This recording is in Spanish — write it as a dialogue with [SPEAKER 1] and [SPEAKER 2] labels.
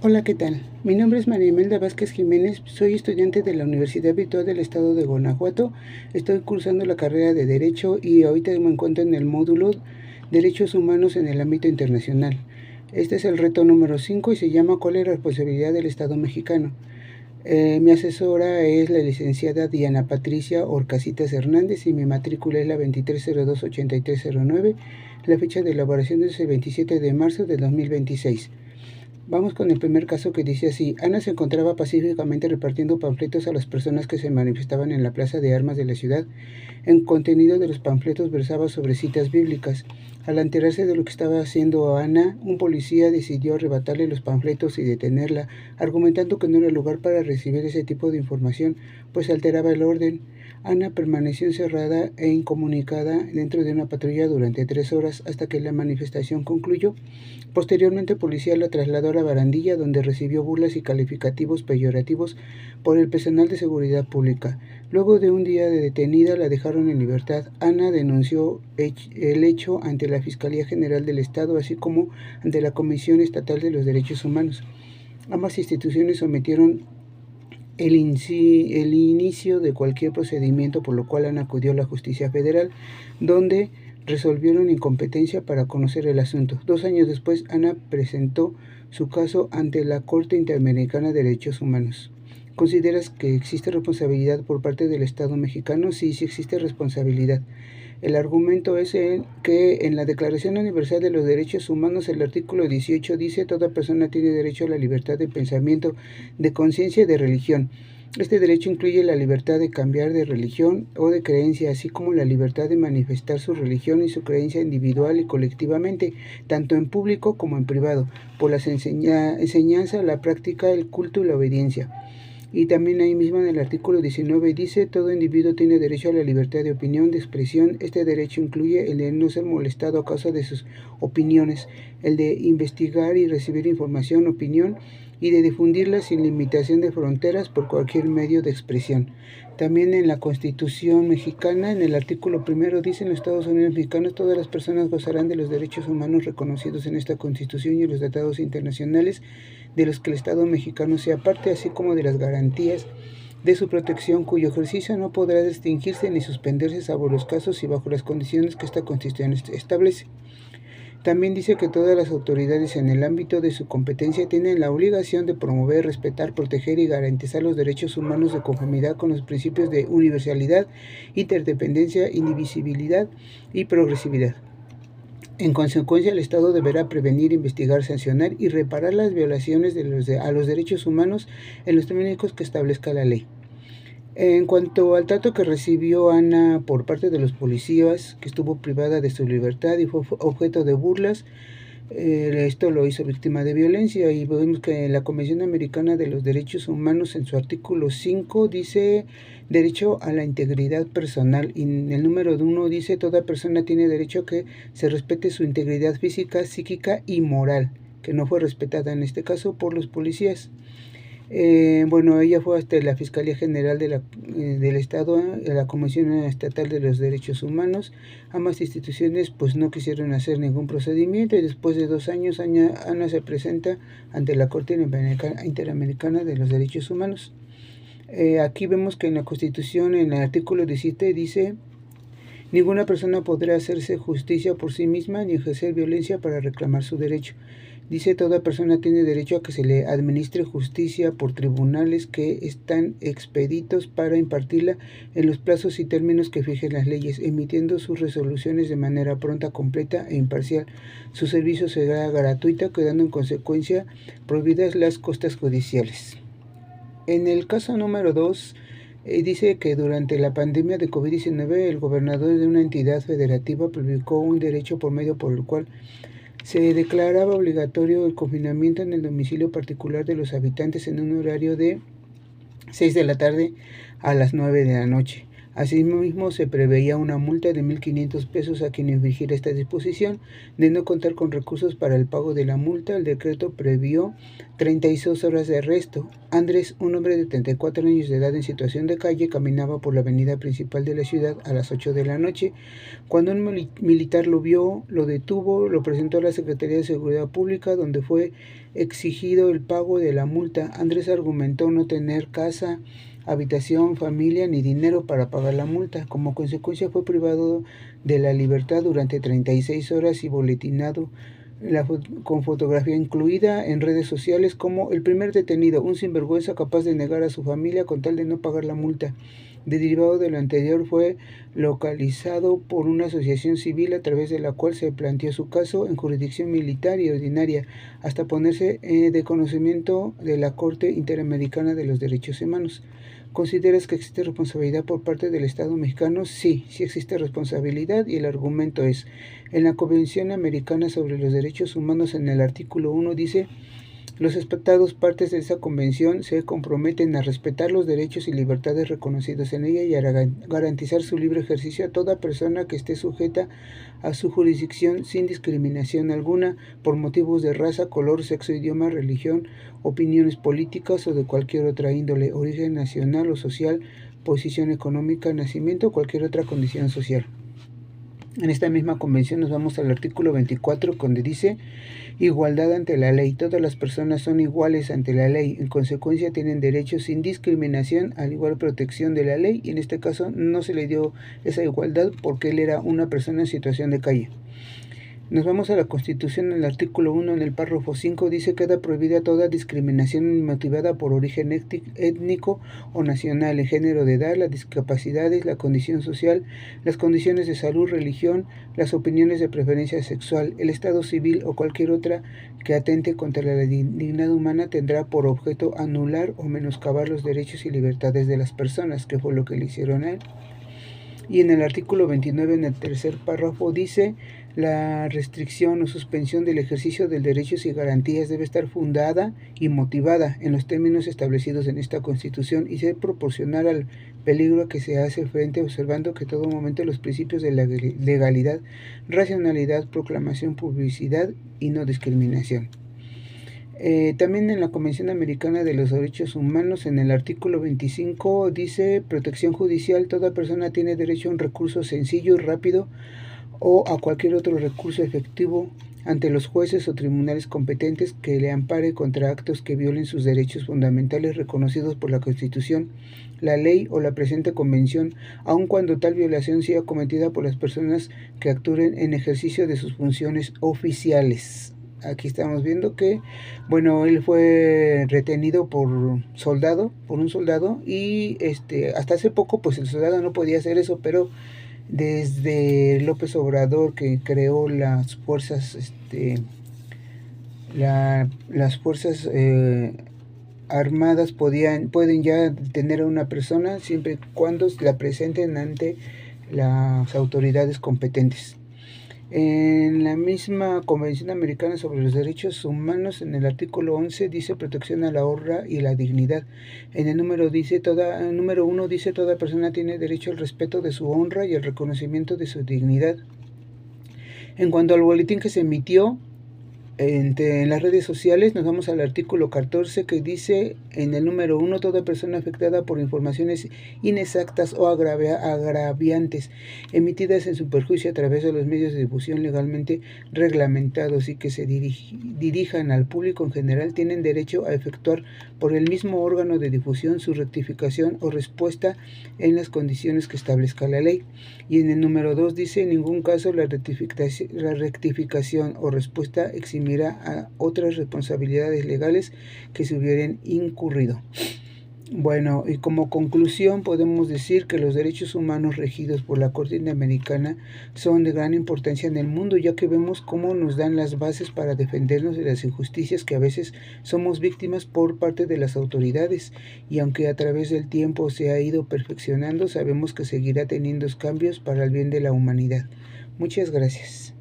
[SPEAKER 1] Hola, ¿qué tal? Mi nombre es María Imelda Vázquez Jiménez, soy estudiante de la Universidad Virtual del Estado de Guanajuato. Estoy cursando la carrera de Derecho y ahorita me encuentro en el módulo Derechos Humanos en el ámbito internacional. Este es el reto número 5 y se llama ¿Cuál es la responsabilidad del Estado mexicano? Mi asesora es la licenciada Diana Patricia Orcasitas Hernández y mi matrícula es la 2302-8309. La fecha de elaboración es el 27 de marzo de 2026. Vamos con el primer caso, que dice así: Ana se encontraba pacíficamente repartiendo panfletos a las personas que se manifestaban en la plaza de armas de la ciudad. El contenido de los panfletos versaba sobre citas bíblicas. Al enterarse de lo que estaba haciendo Ana, un policía decidió arrebatarle los panfletos y detenerla, argumentando que no era lugar para recibir ese tipo de información, pues alteraba el orden. Ana permaneció encerrada e incomunicada dentro de una patrulla durante 3 horas hasta que la manifestación concluyó. Posteriormente, el policía la trasladó a la barandilla, donde recibió burlas y calificativos peyorativos por el personal de seguridad pública. Luego de un día de detenida, la dejaron en libertad. Ana denunció el hecho ante la Fiscalía General del Estado, así como ante la Comisión Estatal de los Derechos Humanos. Ambas instituciones sometieron el inicio de cualquier procedimiento, por lo cual Ana acudió a la Justicia Federal, donde resolvieron incompetencia para conocer el asunto. 2 años después, Ana presentó su caso ante la Corte Interamericana de Derechos Humanos. ¿Consideras que existe responsabilidad por parte del Estado mexicano? Sí, sí existe responsabilidad. El argumento es que en la Declaración Universal de los Derechos Humanos, el artículo 18 dice: toda persona tiene derecho a la libertad de pensamiento, de conciencia y de religión. Este derecho incluye la libertad de cambiar de religión o de creencia, así como la libertad de manifestar su religión y su creencia individual y colectivamente, tanto en público como en privado, por la enseñanza, la práctica, el culto y la obediencia. Y también ahí mismo en el artículo 19 dice: todo individuo tiene derecho a la libertad de opinión, de expresión. Este derecho incluye el de no ser molestado a causa de sus opiniones, el de investigar y recibir información, opinión, y de difundirla sin limitación de fronteras por cualquier medio de expresión. También en la Constitución mexicana, en el artículo 1, dice: en los Estados Unidos mexicanos todas las personas gozarán de los derechos humanos reconocidos en esta Constitución y en los tratados internacionales de los que el Estado mexicano sea parte, así como de las garantías de su protección, cuyo ejercicio no podrá distinguirse ni suspenderse salvo los casos y bajo las condiciones que esta Constitución establece. También dice que todas las autoridades en el ámbito de su competencia tienen la obligación de promover, respetar, proteger y garantizar los derechos humanos de conformidad con los principios de universalidad, interdependencia, indivisibilidad y progresividad. En consecuencia, el Estado deberá prevenir, investigar, sancionar y reparar las violaciones a los derechos humanos en los términos que establezca la ley. En cuanto al trato que recibió Ana por parte de los policías, que estuvo privada de su libertad y fue objeto de burlas, esto lo hizo víctima de violencia, y vemos que la Convención Americana de los Derechos Humanos, en su artículo 5, dice derecho a la integridad personal, y en el número 1 dice: toda persona tiene derecho a que se respete su integridad física, psíquica y moral, que no fue respetada en este caso por los policías. Bueno, ella fue hasta la Fiscalía General del Estado, la Comisión Estatal de los Derechos Humanos. Ambas instituciones pues no quisieron hacer ningún procedimiento, y después de 2 años Ana se presenta ante la Corte Interamericana de los Derechos Humanos. Aquí vemos que en la Constitución, en el artículo 17, dice: ninguna persona podrá hacerse justicia por sí misma ni ejercer violencia para reclamar su derecho. Dice: toda persona tiene derecho a que se le administre justicia por tribunales que están expeditos para impartirla en los plazos y términos que fijen las leyes, emitiendo sus resoluciones de manera pronta, completa e imparcial. Su servicio será gratuito, quedando en consecuencia prohibidas las costas judiciales. En el caso número 2, dice que durante la pandemia de COVID-19, el gobernador de una entidad federativa publicó un derecho por medio por el cual se declaraba obligatorio el confinamiento en el domicilio particular de los habitantes en un horario de 6 de la tarde a las 9 de la noche. Asimismo, se preveía una multa de 1.500 pesos a quien infringiera esta disposición. De no contar con recursos para el pago de la multa, el decreto previó 36 horas de arresto. Andrés, un hombre de 34 años de edad en situación de calle, caminaba por la avenida principal de la ciudad a las 8 de la noche. Cuando un militar lo vio, lo detuvo, lo presentó a la Secretaría de Seguridad Pública, donde fue exigido el pago de la multa. Andrés argumentó no tener casa, habitación, familia ni dinero para pagar la multa. Como consecuencia fue privado de la libertad durante 36 horas y boletinado con fotografía incluida en redes sociales como el primer detenido, un sinvergüenza capaz de negar a su familia con tal de no pagar la multa. Derivado de lo anterior, fue localizado por una asociación civil a través de la cual se planteó su caso en jurisdicción militar y ordinaria, hasta ponerse de conocimiento de la Corte Interamericana de los Derechos Humanos. ¿Consideras que existe responsabilidad por parte del Estado mexicano? Sí, sí existe responsabilidad y el argumento es, en la Convención Americana sobre los Derechos Humanos en el artículo 1 dice, los estados partes de esa convención se comprometen a respetar los derechos y libertades reconocidos en ella y a garantizar su libre ejercicio a toda persona que esté sujeta a su jurisdicción sin discriminación alguna por motivos de raza, color, sexo, idioma, religión, opiniones políticas o de cualquier otra índole, origen nacional o social, posición económica, nacimiento o cualquier otra condición social. En esta misma convención nos vamos al artículo 24, donde dice igualdad ante la ley. Todas las personas son iguales ante la ley. En consecuencia, tienen derechos sin discriminación a la igual protección de la ley. Y en este caso no se le dio esa igualdad porque él era una persona en situación de calle. Nos vamos a la Constitución, en el artículo 1, en el párrafo 5, dice que queda prohibida toda discriminación motivada por origen étnico o nacional, el género de edad, las discapacidades, la condición social, las condiciones de salud, religión, las opiniones de preferencia sexual, el estado civil o cualquier otra que atente contra la dignidad humana tendrá por objeto anular o menoscabar los derechos y libertades de las personas, que fue lo que le hicieron a él. Y en el artículo 29, en el tercer párrafo, dice la restricción o suspensión del ejercicio de derechos y garantías debe estar fundada y motivada en los términos establecidos en esta Constitución y ser proporcional al peligro a que se hace frente, observando que en todo momento los principios de la legalidad, racionalidad, proclamación, publicidad y no discriminación. También en la Convención Americana de los Derechos Humanos, en el artículo 25, dice protección judicial. Toda persona tiene derecho a un recurso sencillo y rápido o a cualquier otro recurso efectivo ante los jueces o tribunales competentes que le ampare contra actos que violen sus derechos fundamentales reconocidos por la Constitución, la ley o la presente convención, aun cuando tal violación sea cometida por las personas que actúen en ejercicio de sus funciones oficiales. Aquí estamos viendo que, bueno, él fue retenido por un soldado, y hasta hace poco pues el soldado no podía hacer eso, pero desde López Obrador, que creó las fuerzas, las fuerzas armadas pueden ya detener a una persona siempre y cuando la presenten ante las autoridades competentes. En la misma Convención Americana sobre los Derechos Humanos, en el artículo 11, dice protección a la honra y la dignidad. En el número 1 dice toda persona tiene derecho al respeto de su honra y al reconocimiento de su dignidad. En cuanto al boletín que se emitió en las redes sociales, nos vamos al artículo 14, que dice en el número 1, toda persona afectada por informaciones inexactas o agraviantes emitidas en su perjuicio a través de los medios de difusión legalmente reglamentados y que se dirijan al público en general tienen derecho a efectuar por el mismo órgano de difusión su rectificación o respuesta en las condiciones que establezca la ley. Y en el número 2 dice, en ningún caso la rectificación o respuesta eximirá a otras responsabilidades legales que se hubieran incurrido. Bueno, y como conclusión podemos decir que los derechos humanos regidos por la Corte Interamericana son de gran importancia en el mundo, ya que vemos cómo nos dan las bases para defendernos de las injusticias que a veces somos víctimas por parte de las autoridades, y aunque a través del tiempo se ha ido perfeccionando, sabemos que seguirá teniendo cambios para el bien de la humanidad. Muchas gracias.